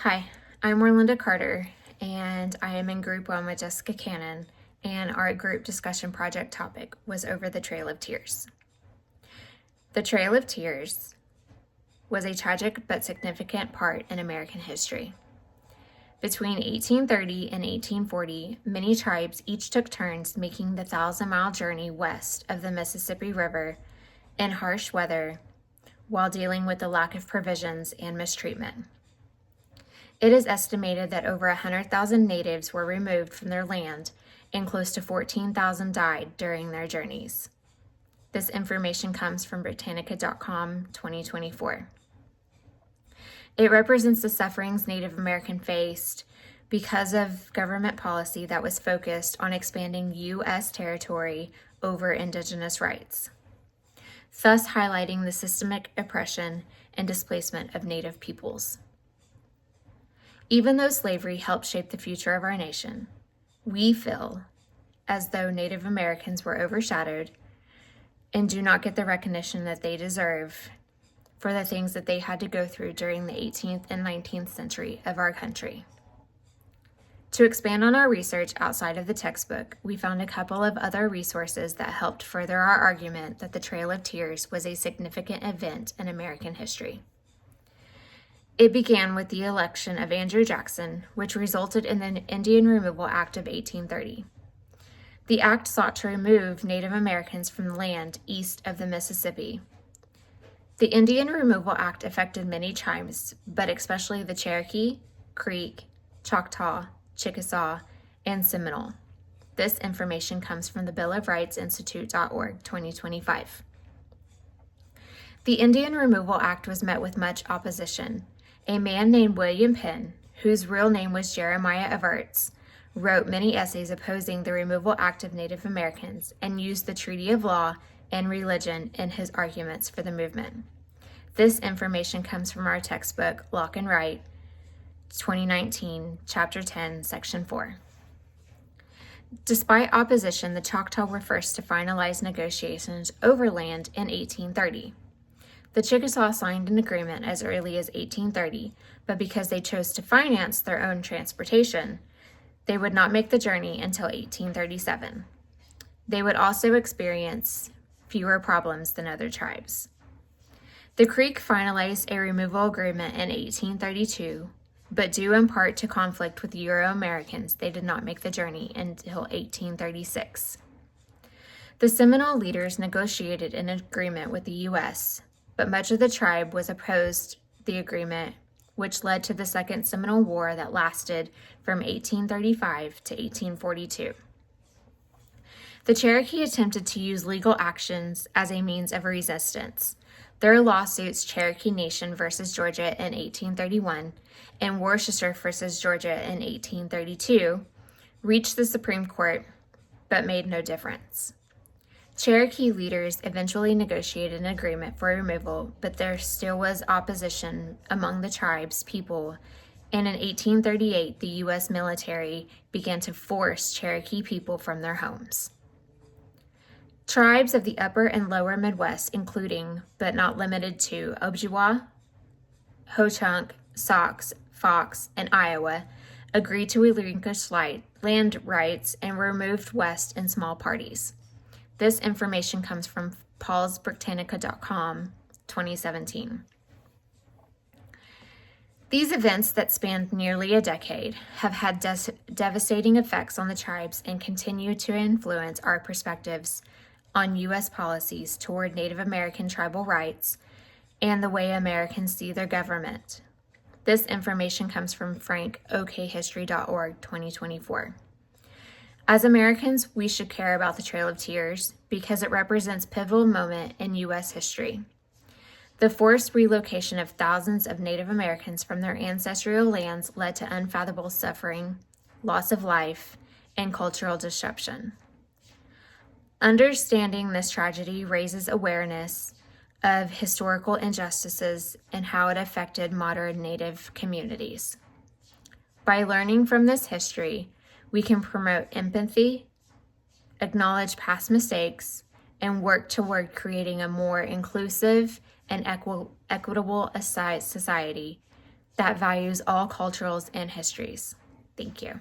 Hi, I'm Orlinda Carter, and I am in Group 1 with Jessica Cannon, and our group discussion project topic was over the Trail of Tears. The Trail of Tears was a tragic but significant part in American history. Between 1830 and 1840, many tribes each took turns making the 1,000-mile journey west of the Mississippi River in harsh weather while dealing with the lack of provisions and mistreatment. It is estimated that over 100,000 natives were removed from their land and close to 14,000 died during their journeys. This information comes from Britannica.com 2024. It represents the sufferings Native American faced because of government policy that was focused on expanding U.S. territory over Indigenous rights, thus highlighting the systemic oppression and displacement of Native peoples. Even though slavery helped shape the future of our nation, we feel as though Native Americans were overshadowed and do not get the recognition that they deserve for the things that they had to go through during the 18th and 19th century of our country. To expand on our research outside of the textbook, we found a couple of other resources that helped further our argument that the Trail of Tears was a significant event in American history. It began with the election of Andrew Jackson, which resulted in the Indian Removal Act of 1830. The act sought to remove Native Americans from the land east of the Mississippi. The Indian Removal Act affected many tribes, but especially the Cherokee, Creek, Choctaw, Chickasaw, and Seminole. This information comes from the Bill of Rights Institute.org 2025. The Indian Removal Act was met with much opposition. A man named William Penn, whose real name was Jeremiah Evarts, wrote many essays opposing the Removal Act of Native Americans and used the Treaty of Law and Religion in his arguments for the movement. This information comes from our textbook, Locke and Wright, 2019, Chapter 10, Section 4. Despite opposition, the Choctaw were first to finalize negotiations over land in 1830. The Chickasaw signed an agreement as early as 1830, but because they chose to finance their own transportation, they would not make the journey until 1837. They would also experience fewer problems than other tribes. The Creek finalized a removal agreement in 1832, but due in part to conflict with Euro-Americans, they did not make the journey until 1836. The Seminole leaders negotiated an agreement with the U.S., but much of the tribe was opposed the agreement, which led to the Second Seminole War that lasted from 1835 to 1842. The Cherokee attempted to use legal actions as a means of resistance. Their lawsuits, Cherokee Nation versus Georgia in 1831 and Worcester versus Georgia in 1832, reached the Supreme Court, but made no difference. Cherokee leaders eventually negotiated an agreement for removal, but there still was opposition among the tribe's people, and in 1838, the U.S. military began to force Cherokee people from their homes. Tribes of the upper and lower Midwest, including, but not limited to, Ojibwa, Ho-Chunk, Sauk, Fox, and Iowa, agreed to relinquish land rights and were moved west in small parties. This information comes from paulsbritannica.com 2017. These events that spanned nearly a decade have had devastating effects on the tribes and continue to influence our perspectives on U.S. policies toward Native American tribal rights and the way Americans see their government. This information comes from frankokhistory.org 2024. As Americans, we should care about the Trail of Tears because it represents a pivotal moment in U.S. history. The forced relocation of thousands of Native Americans from their ancestral lands led to unfathomable suffering, loss of life, and cultural disruption. Understanding this tragedy raises awareness of historical injustices and how it affected modern Native communities. By learning from this history, we can promote empathy, acknowledge past mistakes, and work toward creating a more inclusive and equitable society that values all cultures and histories. Thank you.